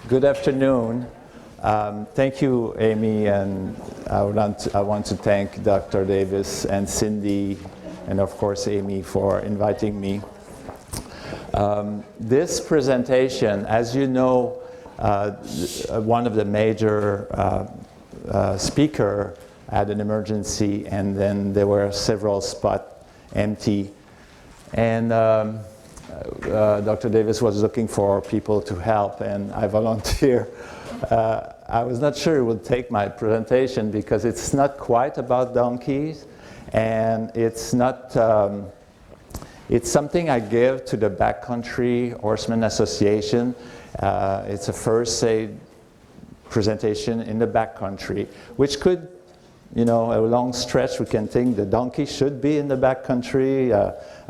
Good afternoon. Thank you, Amy, and I want to thank Dr. Davis and Cindy, and of course Amy, for inviting me. This presentation, as you know, one of the major speaker had an emergency, and then there were several spots empty, and Dr. Davis was looking for people to help, and I volunteered. I was not sure it would take my presentation because it's not quite about donkeys, and it's not. It's something I give to the Backcountry Horsemen Association. It's a first aid presentation in the backcountry, which could, you know, a long stretch we can think the donkey should be in the backcountry.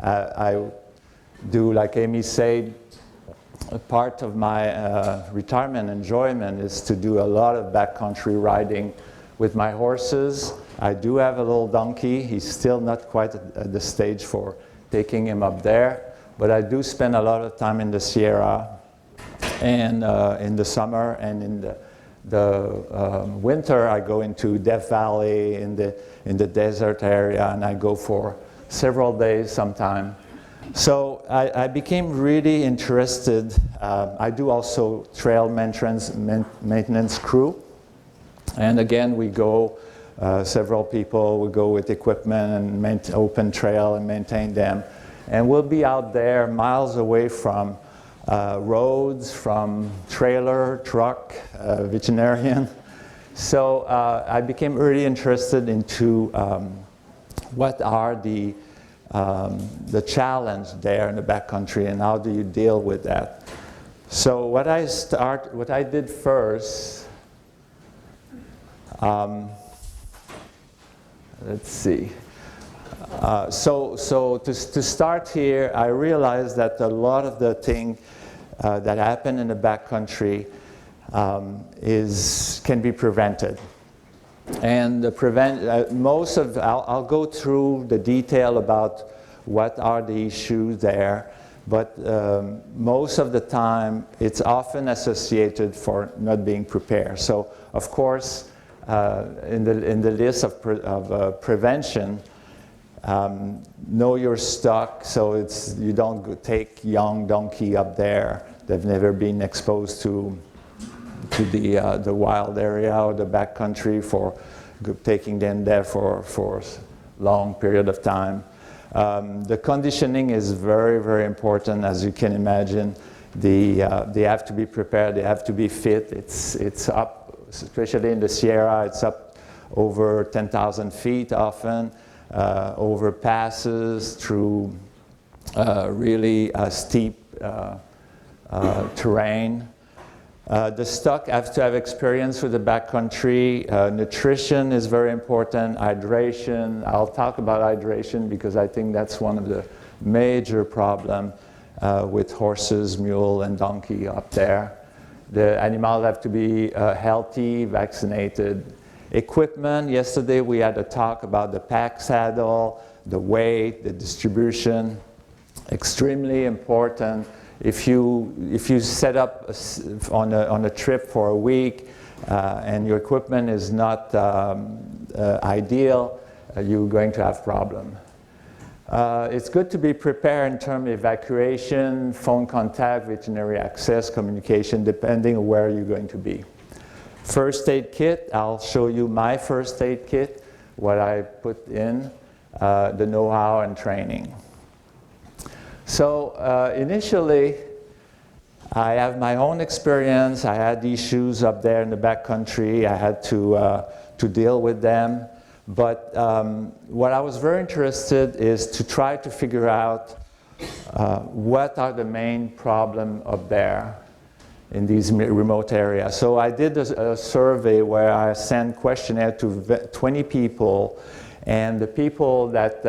I do, like Amy said, a part of my retirement enjoyment is to do a lot of backcountry riding with my horses. I do have a little donkey. He's still not quite at the stage for taking him up there, but I do spend a lot of time in the Sierra, and in the summer, and in the winter I go into Death Valley in the desert area, and I go for several days sometime. So I became really interested. I do also trail maintenance crew, and again we go, several people, we go with equipment and open trail and maintain them, and we'll be out there miles away from roads, from trailer, truck, veterinarian. So I became really interested into what are the challenge there in the backcountry, and how do you deal with that. So what I did first, let's see. So to start here, I realized that a lot of the things that happen in the backcountry can be prevented. And I'll go through the detail about what are the issues there, but most of the time it's often associated for not being prepared. So of course, in the list of prevention, know your stock, so you don't take young donkey up there. They've never been exposed to the wild area or the backcountry, for taking them there for a long period of time. The conditioning is very, very important, as you can imagine. They have to be prepared, they have to be fit. It's up, especially in the Sierra, it's up over 10,000 feet often, over passes, through really steep terrain. The stock has to have experience with the backcountry. Nutrition is very important, hydration. I'll talk about hydration because I think that's one of the major problems with horses, mule, and donkey up there. The animals have to be healthy, vaccinated. Equipment, yesterday we had a talk about the pack saddle, the weight, the distribution, extremely important. If you set up on a trip for a week and your equipment is not ideal, you're going to have problem. It's good to be prepared in terms of evacuation, phone contact, veterinary access, communication, depending on where you're going to be. First aid kit, I'll show you my first aid kit, what I put in, the know-how and training. So initially, I have my own experience. I had these shoes up there in the backcountry. I had to deal with them. But what I was very interested is to try to figure out what are the main problems up there in these remote areas. So I did a survey where I sent questionnaire to 20 people, and the people that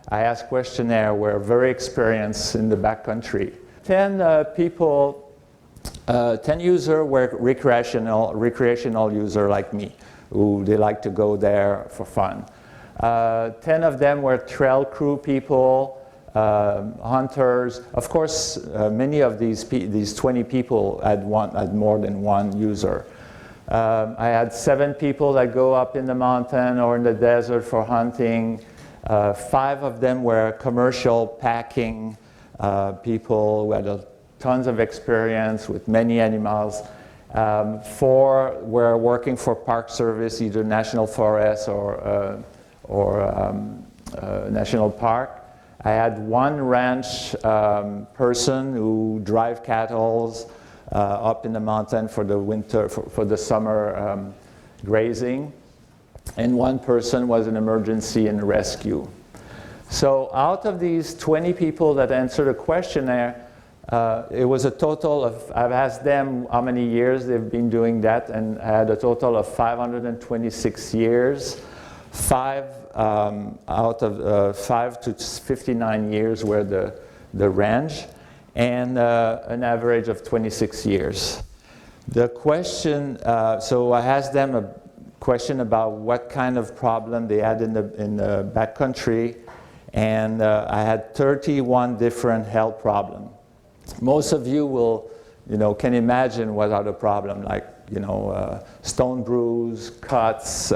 I asked questionnaire were very experienced in the backcountry. 10 users were recreational user like me, who they like to go there for fun. 10 of them were trail crew people, hunters. Of course, many of these 20 people had more than one user. I had 7 people that go up in the mountain or in the desert for hunting. 5 of them were commercial packing people who had tons of experience with many animals. 4 were working for Park Service, either National Forest or National Park. I had 1 ranch person who drive cattle up in the mountain for the winter, for the summer grazing. And 1 person was an emergency and rescue. So out of these 20 people that answered a questionnaire, it was a total of, I've asked them how many years they've been doing that, and I had a total of 526 years. 5 out of 5 to 59 years were the range, and an average of 26 years. The question, so I asked them a question about what kind of problem they had in the backcountry, and I had 31 different health problems. Most of you will, can imagine what are the problems, like, stone bruise, cuts,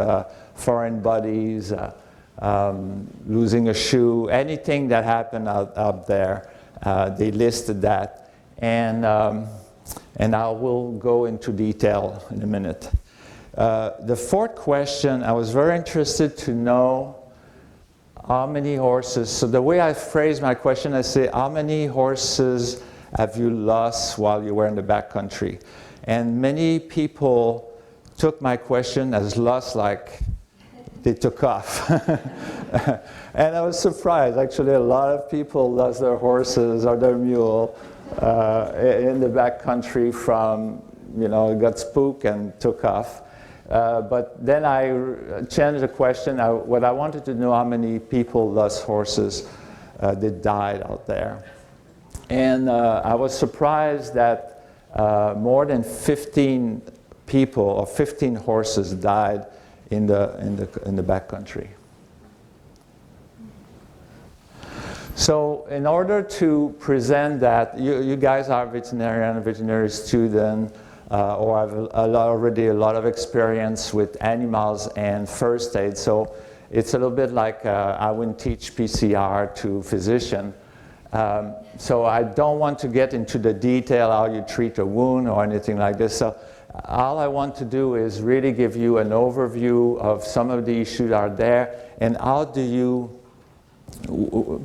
foreign bodies, losing a shoe, anything that happened out there. They listed that, and I will go into detail in a minute. The 4th question, I was very interested to know how many horses. So the way I phrase my question, I say, how many horses have you lost while you were in the backcountry? And many people took my question as lost, like they took off. And I was surprised. Actually, a lot of people lost their horses or their mule in the backcountry from, got spooked and took off. But then I changed the question. What I wanted to know, how many people lost horses that died out there. And I was surprised that more than 15 people or 15 horses died in the backcountry. So in order to present that, you guys are veterinary student, or have already a lot of experience with animals and first aid. So it's a little bit like I wouldn't teach PCR to physician. So I don't want to get into the detail how you treat a wound or anything like this. So all I want to do is really give you an overview of some of the issues that are there, and how do you,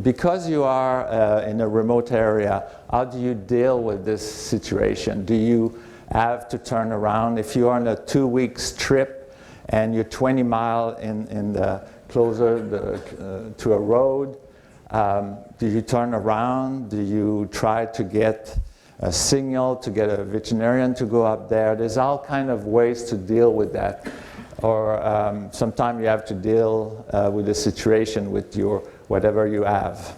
because you are in a remote area, how do you deal with this situation? Do you have to turn around? If you're on a 2 weeks trip and you're 20 miles closer to a road, do you turn around? Do you try to get a signal to get a veterinarian to go up there? There's all kind of ways to deal with that. Or sometimes you have to deal with the situation with your whatever you have.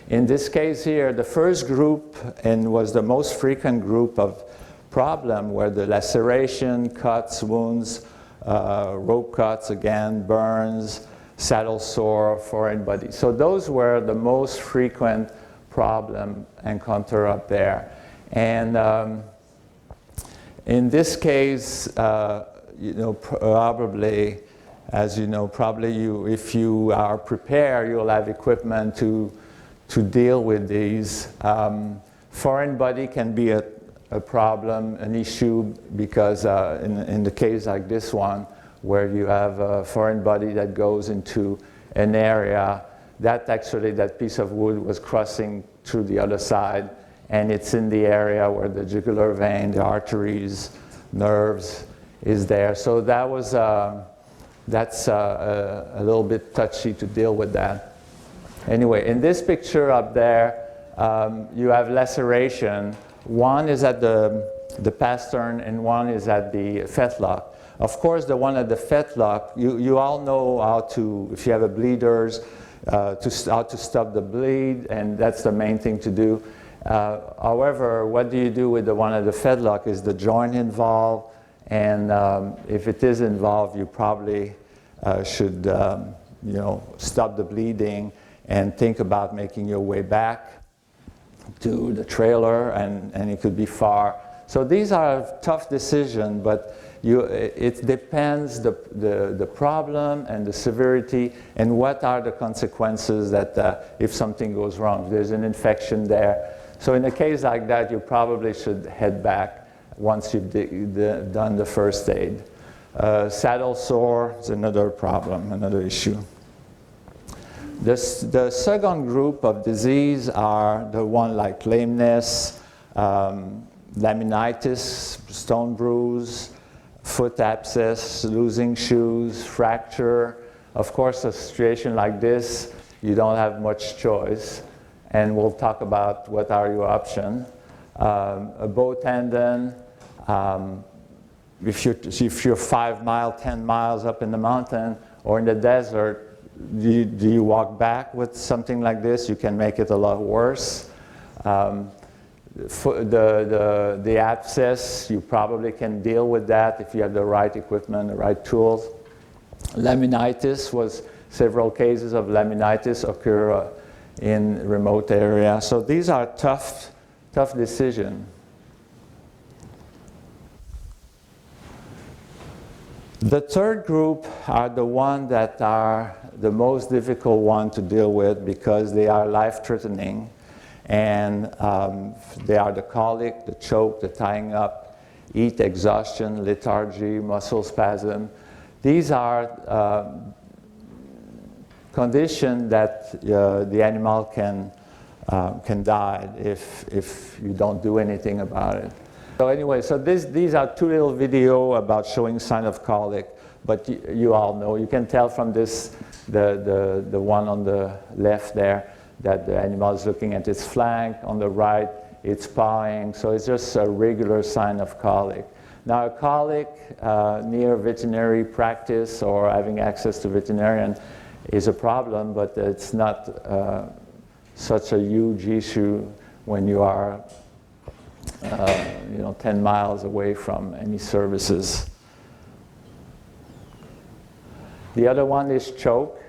In this case here, the first group, and was the most frequent group of problem, were the laceration, cuts, wounds, rope cuts again, burns, saddle sore, foreign body. So those were the most frequent problem encounter up there. And in this case, probably, as you know, if you are prepared, you'll have equipment to deal with these. Foreign body can be a problem, an issue, because in the case like this one, where you have a foreign body that goes into an area, that piece of wood was crossing through the other side, and it's in the area where the jugular vein, the arteries, nerves is there. So that was, that's a little bit touchy to deal with that. Anyway, in this picture up there, you have laceration. One is at the pastern and one is at the fetlock. Of course, the one at the fetlock, you all know how to, if you have a bleeders, how to stop the bleed, and that's the main thing to do. However, what do you do with the one at the fetlock? Is the joint involved? And if it is involved, you probably should stop the bleeding. and think about making your way back to the trailer, and it could be far. So these are tough decisions, but it depends the problem and the severity and what are the consequences that if something goes wrong, there's an infection there. So in a case like that, you probably should head back once you've done the first aid. Saddle sore is another problem, another issue. The second group of disease are the one like lameness, laminitis, stone bruise, foot abscess, losing shoes, fracture. Of course, a situation like this, you don't have much choice. And we'll talk about what are your options. A bow tendon, if you're 5 miles, 10 miles up in the mountain or in the desert, do you walk back with something like this? You can make it a lot worse. The abscess, you probably can deal with that if you have the right equipment, the right tools. Laminitis was several cases of laminitis occur in remote areas. So these are tough decisions. The third group are the ones that are the most difficult one to deal with because they are life-threatening. And they are the colic, the choke, the tying up, heat exhaustion, lethargy, muscle spasm. These are conditions that the animal can die if you don't do anything about it. So anyway, so these are two little videos about showing sign of colic, but you all know, you can tell from this, the one on the left there, that the animal is looking at its flank. On the right, it's pawing. So it's just a regular sign of colic. Now, a colic near veterinary practice or having access to veterinarian is a problem, but it's not such a huge issue when you are 10 miles away from any services. The other one is choke.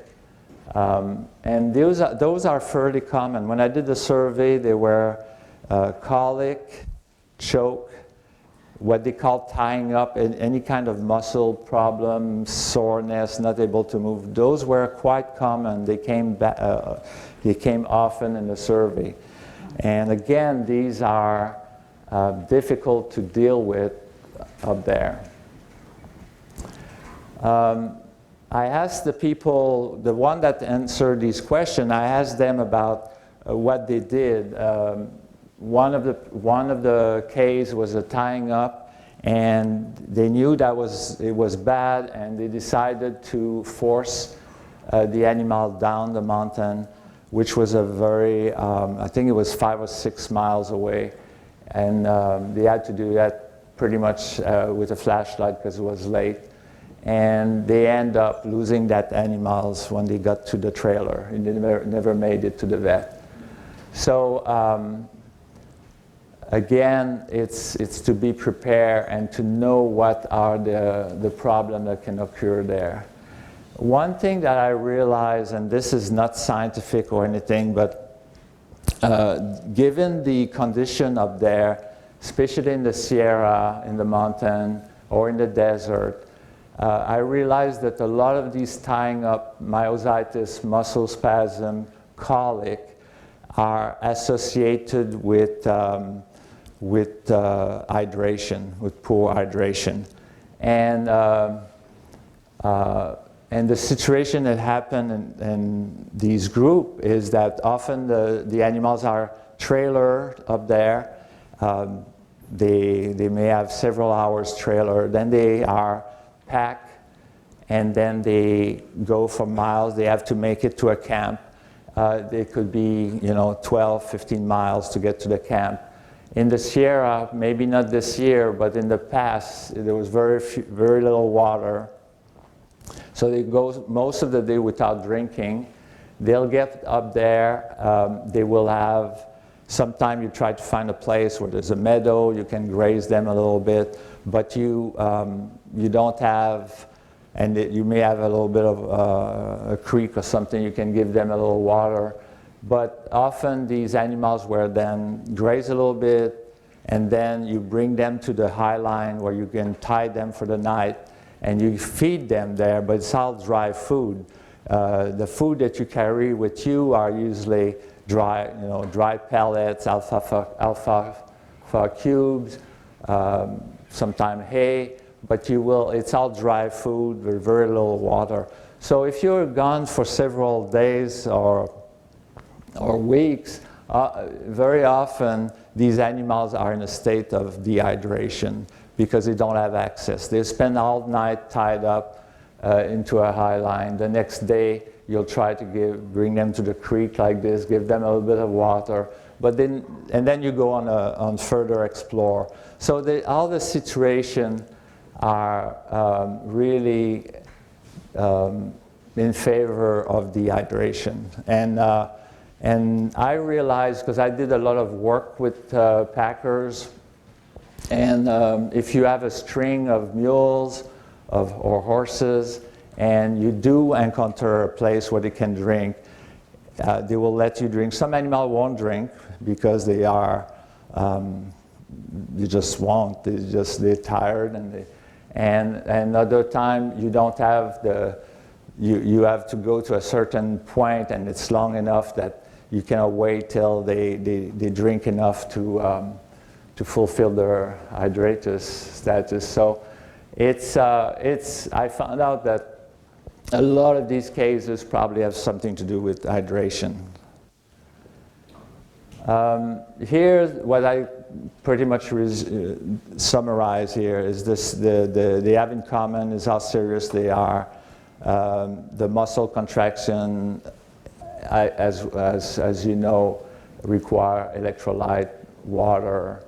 And those are fairly common. When I did the survey, they were colic, choke, what they call tying up, and any kind of muscle problem, soreness, not able to move. Those were quite common. They came often in the survey. And again, these are difficult to deal with up there. I asked the people, the one that answered these questions, I asked them about what they did. One of the case was a tying up, and they knew that it was bad, and they decided to force the animal down the mountain, which was a very, I think it was 5 or 6 miles away, and they had to do that pretty much with a flashlight because it was late. And they end up losing that animals when they got to the trailer. And they never made it to the vet. So again, it's to be prepared and to know what are the problems that can occur there. One thing that I realized, and this is not scientific or anything, but given the condition up there, especially in the Sierra, in the mountain, or in the desert, I realized that a lot of these tying up, myositis, muscle spasm, colic, are associated with hydration, with poor hydration. And the situation that happened in these groups is that often the animals are trailered up there. They may have several hours trailer. Then they are packed, and then they go for miles. They have to make it to a camp. They could be 12, 15 miles to get to the camp. In the Sierra, maybe not this year, but in the past, there was very little water. So they go most of the day without drinking. They'll get up there. They will have, sometime you try to find a place where there's a meadow. You can graze them a little bit, but you don't have and you may have a little bit of a creek or something, you can give them a little water. But often these animals will then graze a little bit, and then you bring them to the high line where you can tie them for the night, and you feed them there, but it's all dry food. The food that you carry with you are usually dry, dry pellets, alfalfa cubes, sometimes hay, but it's all dry food with very little water. So if you're gone for several days or weeks, very often these animals are in a state of dehydration because they don't have access. They spend all night tied up into a high line. The next day, you'll try to bring them to the creek like this, give them a little bit of water, and then you go on further explore. So all the situations are really in favor of dehydration. And I realized, because I did a lot of work with packers, and if you have a string of mules or horses, and you do encounter a place where they can drink, they will let you drink. Some animals won't drink because they just won't. They're tired, and other time you don't have you have to go to a certain point, and it's long enough that you cannot wait till they drink enough to fulfill their hydratus status. So I found out that a lot of these cases probably have something to do with hydration. Here's what I pretty much summarize here is this: they have in common is how serious they are. The muscle contraction, as you know, require electrolyte, water.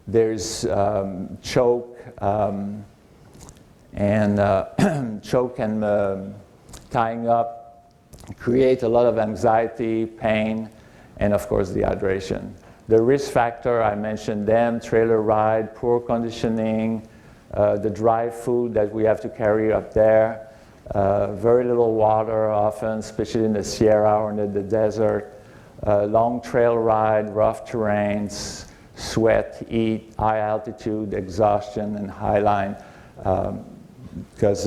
There's choke, and choke and tying up create a lot of anxiety, pain, and of course dehydration. The risk factor, I mentioned them: trailer ride, poor conditioning, the dry food that we have to carry up there, very little water often, especially in the Sierra or in the desert, long trail ride, rough terrains, sweat, heat, high altitude, exhaustion, and high line, because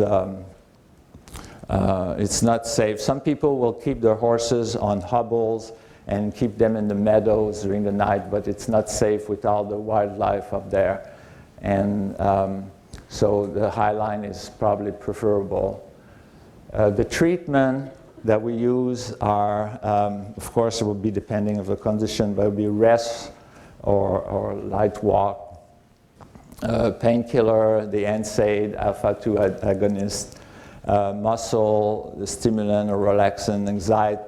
it's not safe. Some people will keep their horses on hobbles and keep them in the meadows during the night, but it's not safe with all the wildlife up there. And so the high line is probably preferable. The treatment that we use are, of course, it will be depending on the condition, but it will be rest or light walk, painkiller, the NSAID, alpha-2 agonist, muscle, the stimulant or relaxant, anxiety,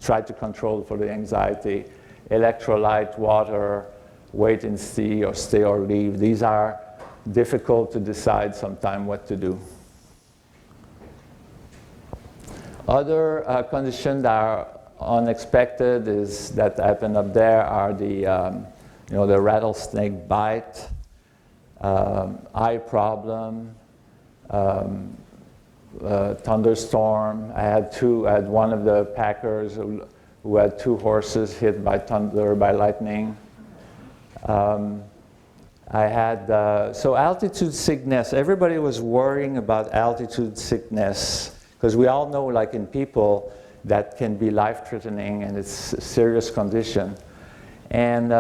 try to control for the anxiety, electrolyte, water, wait and see, or stay or leave. These are difficult to decide sometimes what to do. Other conditions that are unexpected that happen up there are the rattlesnake bite, eye problem, thunderstorm. I had one of the packers who had 2 horses hit by thunder, by lightning. I had, so altitude sickness, everybody was worrying about altitude sickness, because we all know, like in people, that can be life-threatening and it's a serious condition. And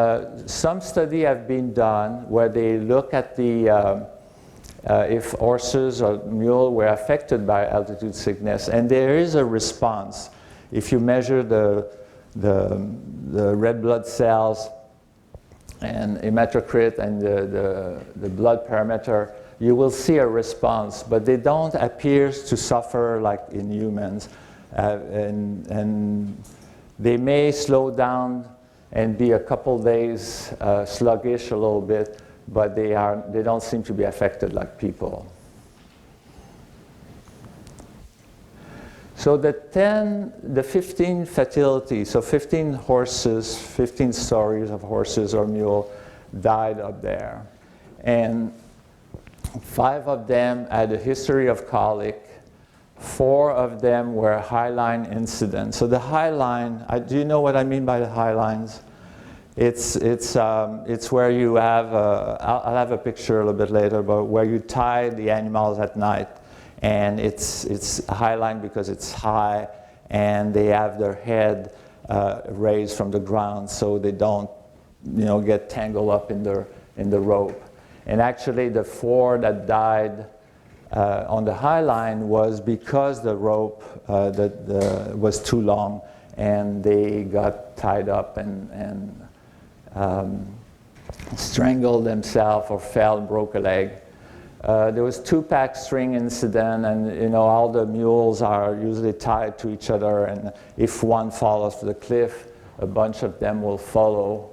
some study have been done where they look at if horses or mule were affected by altitude sickness, and there is a response. If you measure the red blood cells and hematocrit and the blood parameter, you will see a response, but they don't appear to suffer like in humans. And they may slow down and be a couple days sluggish a little bit, but they don't seem to be affected like people. So the 15 fatalities, so 15 horses, 15 stories of horses or mule died up there. And 5 of them had a history of colic. 4 of them were highline incidents. So the highline, do you know what I mean by the highlines? It's where you have, I'll have a picture a little bit later, but where you tie the animals at night. And it's highline because it's high, and they have their head raised from the ground so they don't, get tangled up in the rope. And actually the 4 that died on the high line was because the rope was too long, and they got tied up and strangled themselves or fell and broke a leg. There was 2-pack string incident, and all the mules are usually tied to each other, and if one falls to the cliff, a bunch of them will follow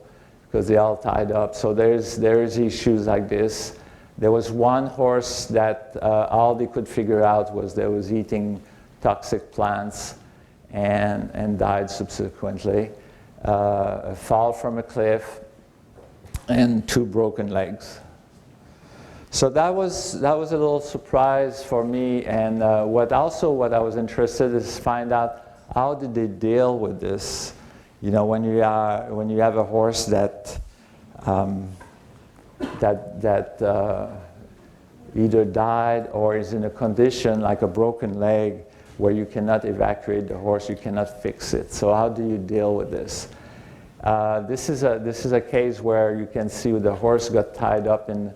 because they're all tied up. So there's issues like this. There was one horse that all they could figure out was they was eating toxic plants and died subsequently. A fall from a cliff and 2 broken legs. So that was a little surprise for me, and what I was interested is find out how did they deal with this. When you have a horse that either died or is in a condition like a broken leg where you cannot evacuate the horse, you cannot fix it. So how do you deal with this? This is a case where you can see the horse got tied up in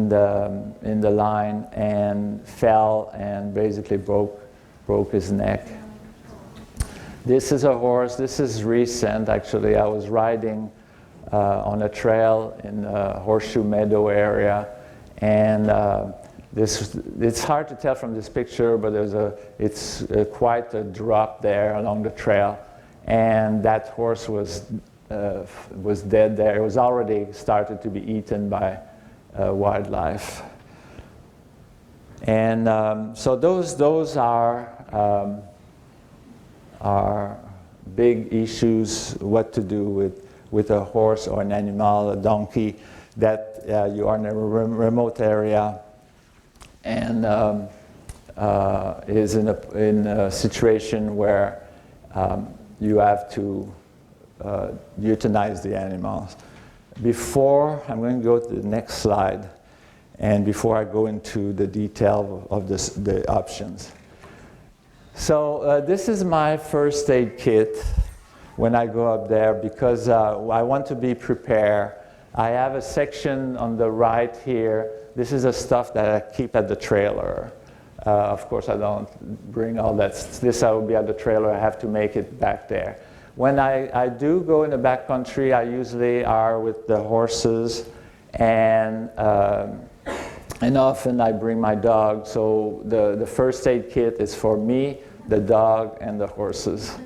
the line and fell and basically broke his neck. This is a horse. This is recent, actually. I was riding on a trail in the Horseshoe Meadow area, and it's hard to tell from this picture, but it's quite a drop there along the trail, and that horse was dead there. It was already started to be eaten by wildlife, and so those are big issues. What to do with a horse or an animal, a donkey, that you are in a remote area and is in a situation where you have to euthanize the animals. I'm going to go to the next slide, and before I go into the detail of the options. So this is my first aid kit when I go up there, because I want to be prepared. I have a section on the right here. This is the stuff that I keep at the trailer. Of course, I don't bring all that. This I will be at the trailer. I have to make it back there. When I do go in the backcountry, I usually are with the horses, and often I bring my dog. So the first aid kit is for me, the dog, and the horses.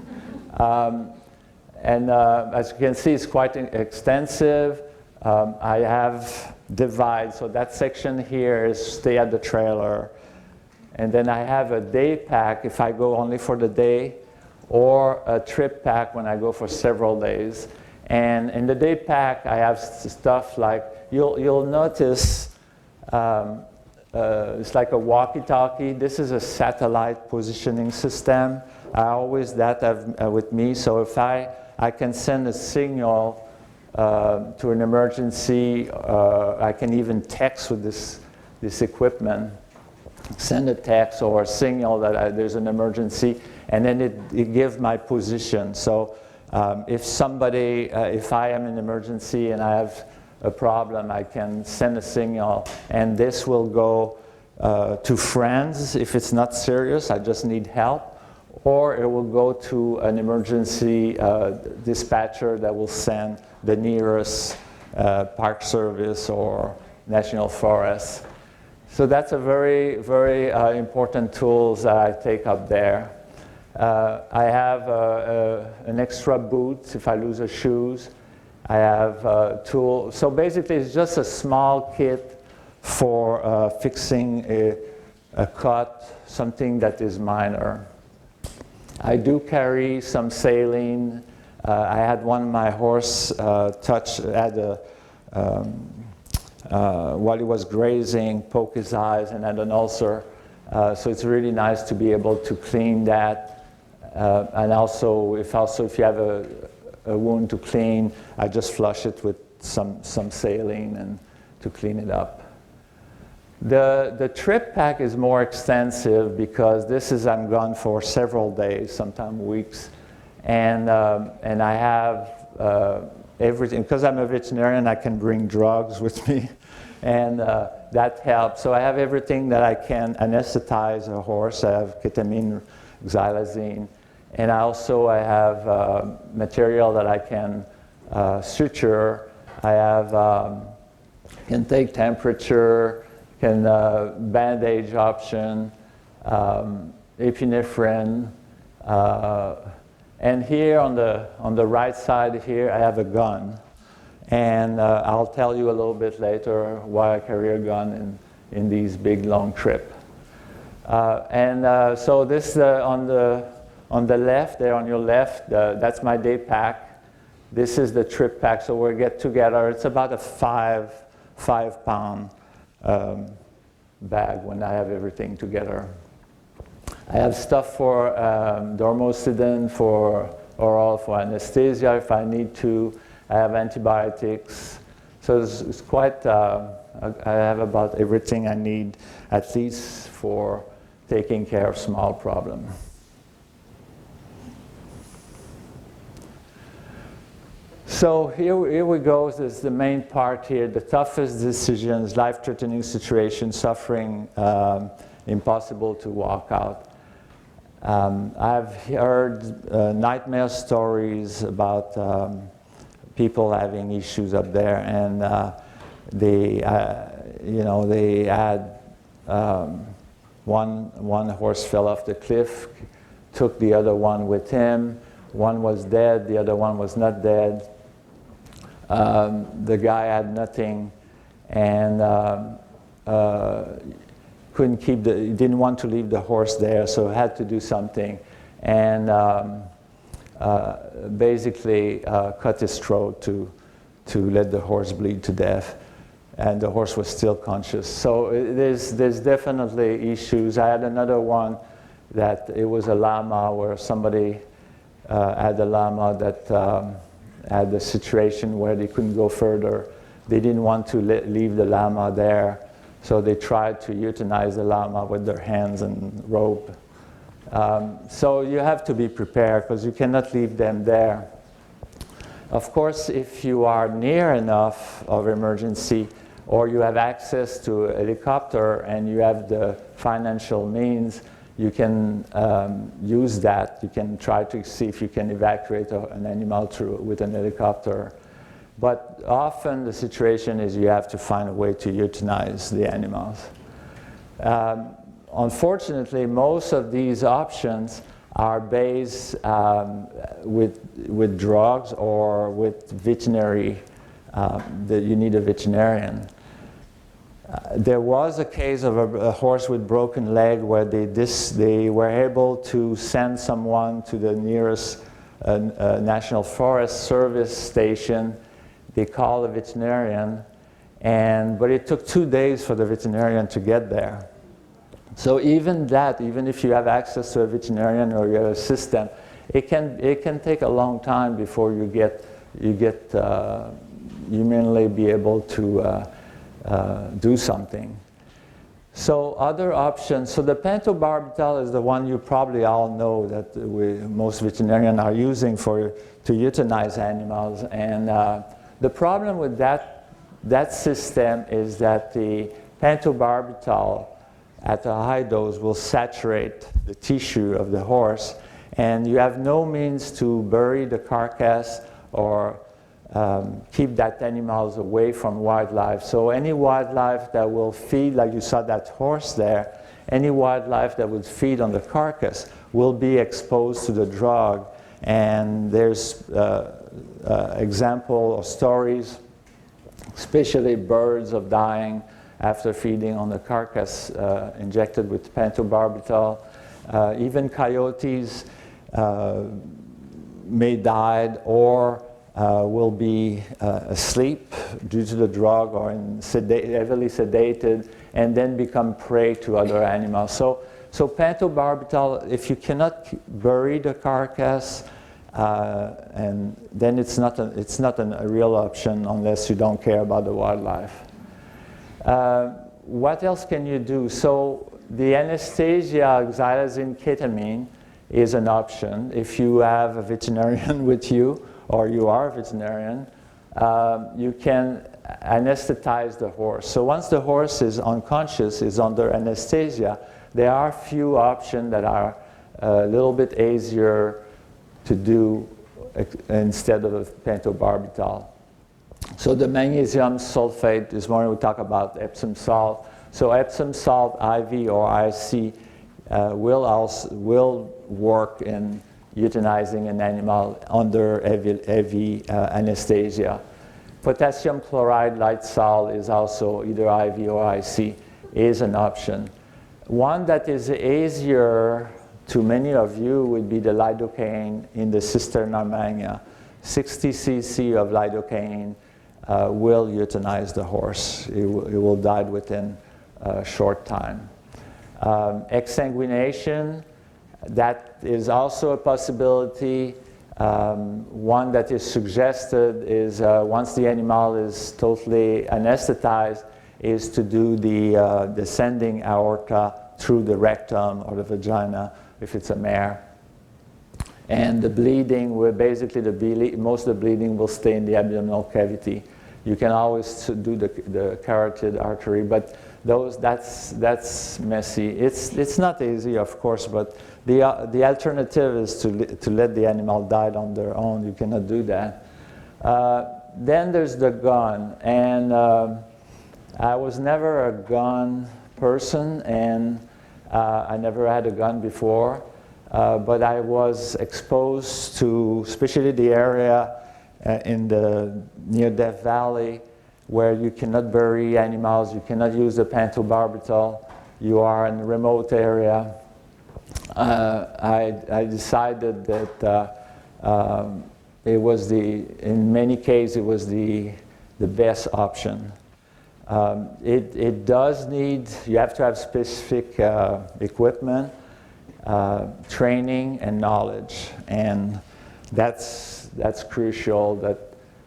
As you can see, it's quite extensive. I have divides, so that section here is stay at the trailer. And then I have a day pack if I go only for the day, or a trip pack when I go for several days. And in the day pack, I have stuff like, you'll notice, it's like a walkie-talkie. This is a satellite positioning system. I always have with me, so if I can send a signal to an emergency, I can even text with this equipment, send a text or a signal that there's an emergency, and then it gives my position. So if I am in an emergency and I have a problem, I can send a signal, and this will go to friends if it's not serious, I just need help, or it will go to an emergency dispatcher that will send the nearest Park Service or National Forest. So that's a very, very important tools that I take up there. I have an extra boot if I lose a shoes. I have a tool. So basically, it's just a small kit for fixing a cut, something that is minor. I do carry some saline. I had my horse had while he was grazing, poke his eyes and had an ulcer. So it's really nice to be able to clean that. And also if you have a wound to clean, I just flush it with some saline and to clean it up. The trip pack is more extensive because I'm gone for several days, sometimes weeks, and I have everything. Because I'm a veterinarian, I can bring drugs with me, and that helps. So I have everything that I can anesthetize a horse. I have ketamine, xylazine, and I have material that I can suture. I have can take temperature, can bandage option, epinephrine, and here on the right side here I have a gun, and I'll tell you a little bit later why I carry a gun in these big long trips. So this on the left there, on your left, that's my day pack. This is the trip pack, so we get together. It's about a 5 pound bag when I have everything together. I have stuff for dormocidin, for oral, for anesthesia if I need to. I have antibiotics. So it's quite, I have about everything I need, at least for taking care of small problems. So here we go. This is the main part here. The toughest decisions, life-threatening situations, suffering, impossible to walk out. I've heard nightmare stories about people having issues up there, and they had one horse fell off the cliff, took the other one with him. One was dead, the other one was not dead. The guy had nothing, and he didn't want to leave the horse there, so had to do something, and basically cut his throat to let the horse bleed to death, and the horse was still conscious. So there's definitely issues. I had another one that it was a llama where somebody had a llama that had a situation where they couldn't go further. They didn't want to leave the llama there, so they tried to euthanize the llama with their hands and rope. So you have to be prepared because you cannot leave them there. Of course, if you are near enough of emergency, or you have access to a helicopter and you have the financial means, you can use that. You can try to see if you can evacuate an animal with an helicopter. But often the situation is you have to find a way to euthanize the animals. Unfortunately, most of these options are based with drugs or with veterinary, that you need a veterinarian. There was a case of a horse with broken leg where they were able to send someone to the nearest National Forest Service station. They called a veterinarian, but it took 2 days for the veterinarian to get there. So even if you have access to a veterinarian or you have a system, it can take a long time before you get humanly be able to do something. So other options, so the pentobarbital is the one you probably all know that most veterinarians are using to euthanize animals, and the problem with that system is that the pentobarbital at a high dose will saturate the tissue of the horse, and you have no means to bury the carcass or keep that animals away from wildlife. So any wildlife that will feed, like you saw that horse there, any wildlife that would feed on the carcass will be exposed to the drug. And there's example or stories, especially birds of dying after feeding on the carcass injected with pentobarbital. Even coyotes may die, or will be asleep due to the drug or heavily sedated, and then become prey to other animals. So pentobarbital, if you cannot bury the carcass, and then it's not a real option unless you don't care about the wildlife. What else can you do? So the anesthesia, xylazine ketamine, is an option. If you have a veterinarian with you, or you are a veterinarian, you can anesthetize the horse. So once the horse is unconscious, is under anesthesia, there are few options that are a little bit easier to do instead of pentobarbital. So the magnesium sulfate, this morning we talk about Epsom salt. So Epsom salt, IV or IC, will work in euthanizing an animal under heavy anesthesia. Potassium chloride light salt is also either IV or IC, is an option. One that is easier to many of you would be the lidocaine in the cisterna magna. 60 cc of lidocaine will euthanize the horse. It will die within a short time. Exsanguination, that is also a possibility. One that is suggested is once the animal is totally anesthetized, is to do the descending aorta through the rectum or the vagina if it's a mare. And the bleeding, most of the bleeding will stay in the abdominal cavity. You can always do the carotid artery, but that's messy. It's not easy, of course, but the alternative is to let the animal die on their own. You cannot do that. Then there's the gun, and I was never a gun person, and I never had a gun before, but I was exposed to, especially the area near Death Valley, where you cannot bury animals, you cannot use the pentobarbital, you are in a remote area. I decided that in many cases, it was the best option. It does need, you have to have specific equipment, training, and knowledge, and that's crucial that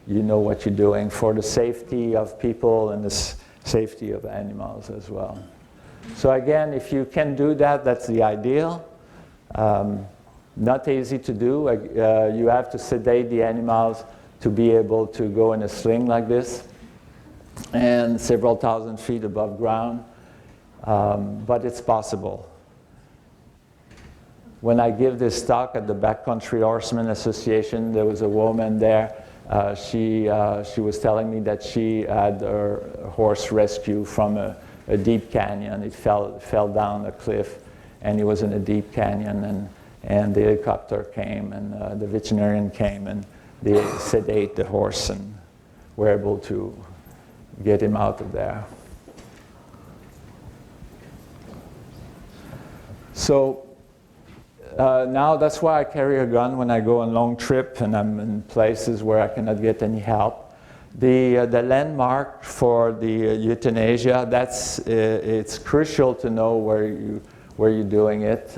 you know what you're doing for the safety of people and the safety of animals as well. So again, if you can do that, that's the ideal. Not easy to do. You have to sedate the animals to be able to go in a sling like this, and several thousand feet above ground, but it's possible. When I give this talk at the Backcountry Horsemen Association, there was a woman there. She was telling me that she had her horse rescued from a deep canyon. It fell down a cliff, and it was in a deep canyon, and the helicopter came, and the veterinarian came, and they sedate the horse, and were able to get him out of there. So now that's why I carry a gun when I go on long trip and I'm in places where I cannot get any help. The landmark for the euthanasia, it's crucial to know where you're doing it.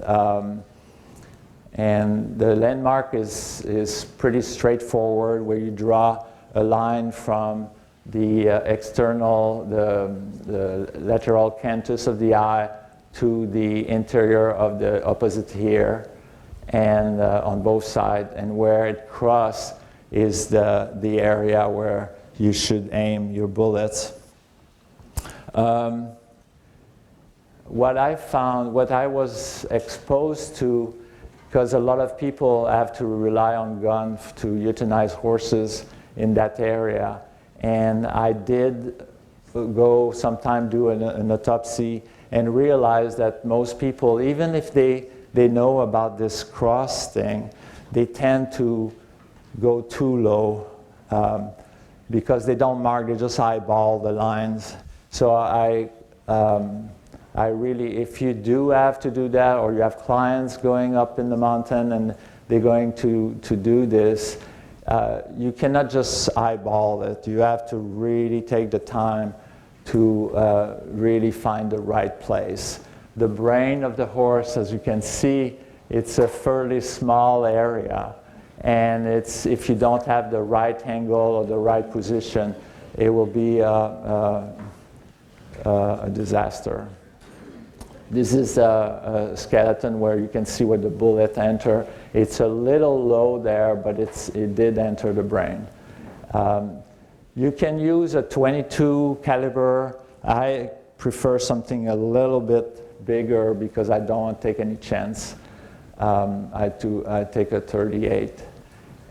And the landmark is pretty straightforward, where you draw a line from the the lateral canthus of the eye to the interior of the opposite ear, and on both sides, and where it crosses is the area where you should aim your bullets. What I found, what I was exposed to, because a lot of people have to rely on guns to euthanize horses in that area, and I did go sometime do an autopsy and realize that most people, even if they know about this cross thing, they tend to go too low because they don't mark, they just eyeball the lines. So I really, if you do have to do that, or you have clients going up in the mountain and they're going to do this, you cannot just eyeball it. You have to really take the time to really find the right place. The brain of the horse, as you can see, it's a fairly small area. And if you don't have the right angle or the right position, it will be a disaster. This is a skeleton where you can see where the bullet entered. It's a little low there, but it did enter the brain. You can use a 22 caliber. I prefer something a little bit bigger because I don't want to take any chance. I take a 38.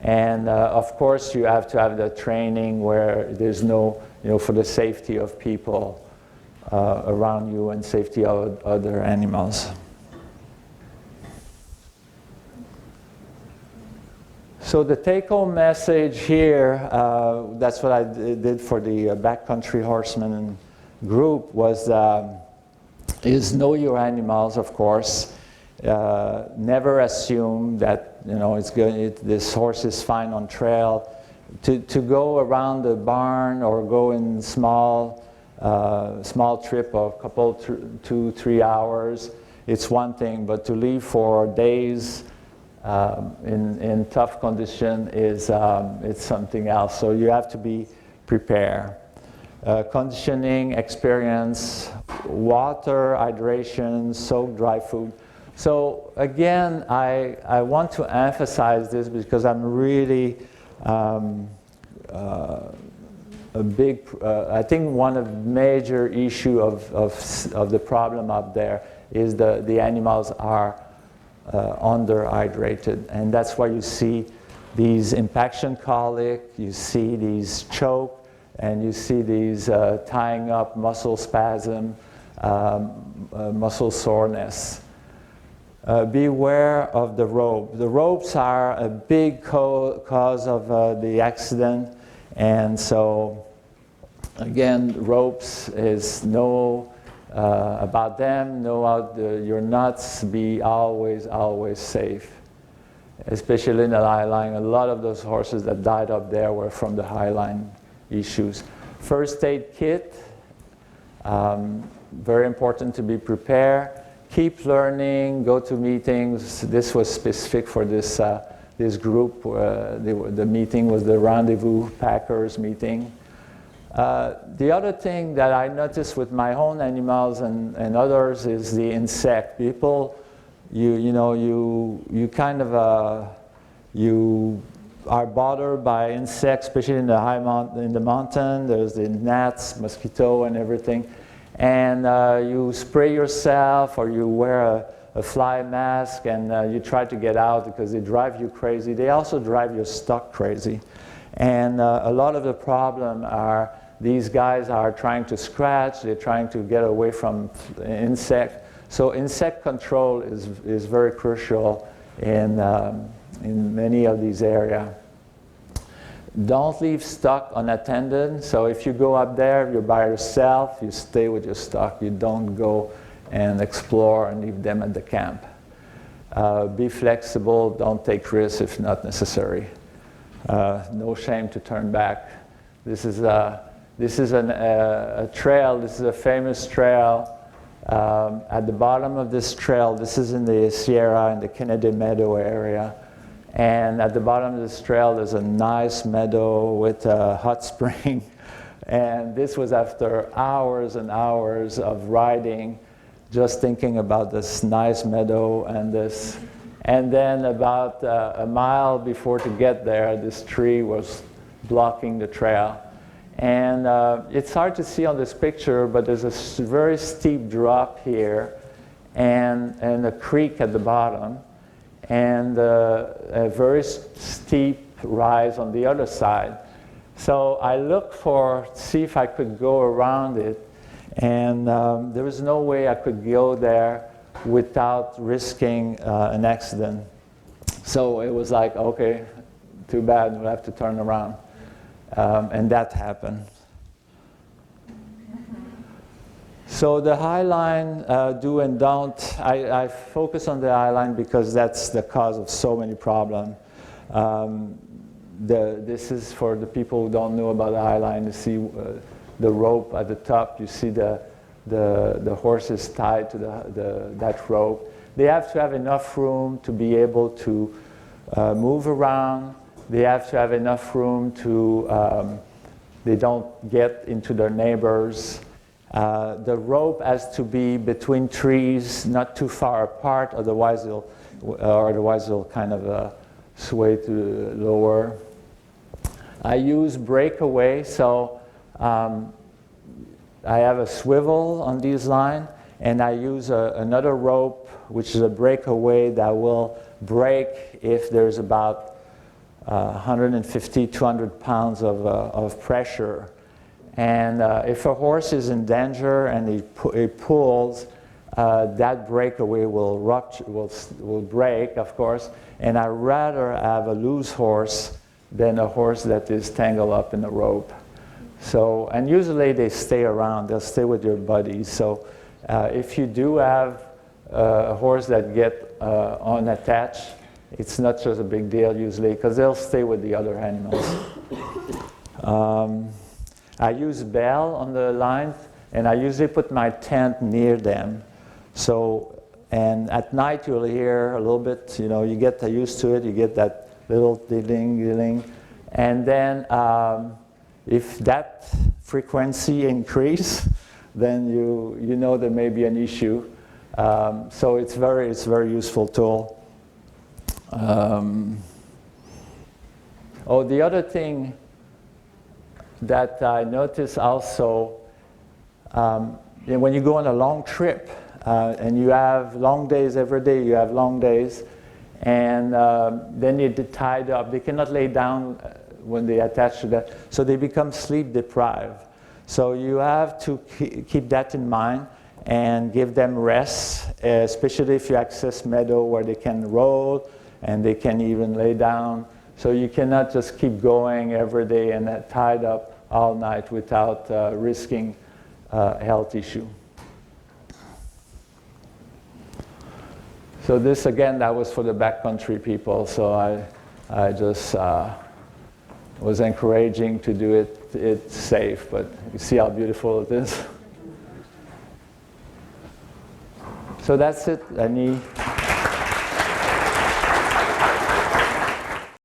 And of course, you have to have the training where there's no, for the safety of people around you and safety of other animals. So the take-home message here, that's what I did for the backcountry horsemen group, is know your animals, of course. Never assume that this horse is fine on trail. To go around the barn or go in small trip of a couple, 2-3 hours, it's one thing. But to leave for days in tough condition it's something else. So you have to be prepared. Conditioning, experience, water, hydration, soak, dry food. So again, I want to emphasize this because I'm really I think one of the major issue of the problem up there is the animals are underhydrated, and that's why you see these impaction colic, you see these choke, and you see these tying up muscle spasm, muscle soreness. Beware of the rope. The ropes are a big cause of the accident, and so again, ropes is know about them, know how your nuts, be always safe, especially in the high line. A lot of those horses that died up there were from the high line issues. First aid kit, very important to be prepared. Keep learning, go to meetings. This was specific for this group. The meeting was the Rendezvous Packers meeting. The other thing that I noticed with my own animals and others is the insect. People, you kind of you are bothered by insects, especially in the mountain. There's the gnats, mosquito, and everything. And you spray yourself or you wear a fly mask and you try to get out because they drive you crazy. They also drive your stock crazy. And a lot of the problem are these guys are trying to scratch, they're trying to get away from insect. So insect control is very crucial in many of these areas. Don't leave stock unattended. So if you go up there, you're by yourself, you stay with your stock. You don't go and explore and leave them at the camp. Be flexible, don't take risks if not necessary. No shame to turn back. This is a trail, this is a famous trail. At the bottom of this trail, this is in the Sierra, in the Kennedy Meadow area. And at the bottom of this trail, there's a nice meadow with a hot spring. And this was after hours and hours of riding, just thinking about this nice meadow and this. And then about a mile before to get there, this tree was blocking the trail. And it's hard to see on this picture, but there's a very steep drop here and a creek at the bottom. And a very steep rise on the other side. So I looked see if I could go around it, and there was no way I could go there without risking an accident. So it was like, okay, too bad, we'll have to turn around. And that happened. So the high line, do and don't, I focus on the high line because that's the cause of so many problems. this is for the people who don't know about the high line. You see the rope at the top. You see the horse is tied to that rope. They have to have enough room to be able to move around. They have to have enough room to, they don't get into their neighbors. The rope has to be between trees, not too far apart, otherwise they'll kind of sway to lower. I use breakaway, so I have a swivel on these lines, and I use another rope, which is a breakaway that will break if there's about 150, 200 pounds of pressure. And if a horse is in danger and he pulls, that breakaway will break, of course. And I'd rather have a loose horse than a horse that is tangled up in a rope. So, and usually they stay around, they'll stay with your buddies. So if you do have a horse that get unattached, it's not such a big deal usually, because they'll stay with the other animals. I use bell on the lines, and I usually put my tent near them. So, and at night you'll hear a little bit, you know, you get used to it, you get that little ding, and then if that frequency increase, then you know there may be an issue. So it's a very useful tool. Oh, the other thing that I notice also, when you go on a long trip and you have long days every day, you have long days, and then you're tied up. They cannot lay down when they attach to that, so they become sleep deprived. So you have to keep that in mind and give them rest, especially if you access meadow where they can roll and they can even lay down. So you cannot just keep going every day and tied up all night without risking a health issue. So this, again, that was for the backcountry people. So I just was encouraging to do it. It's safe, but you see how beautiful it is. So that's it. Any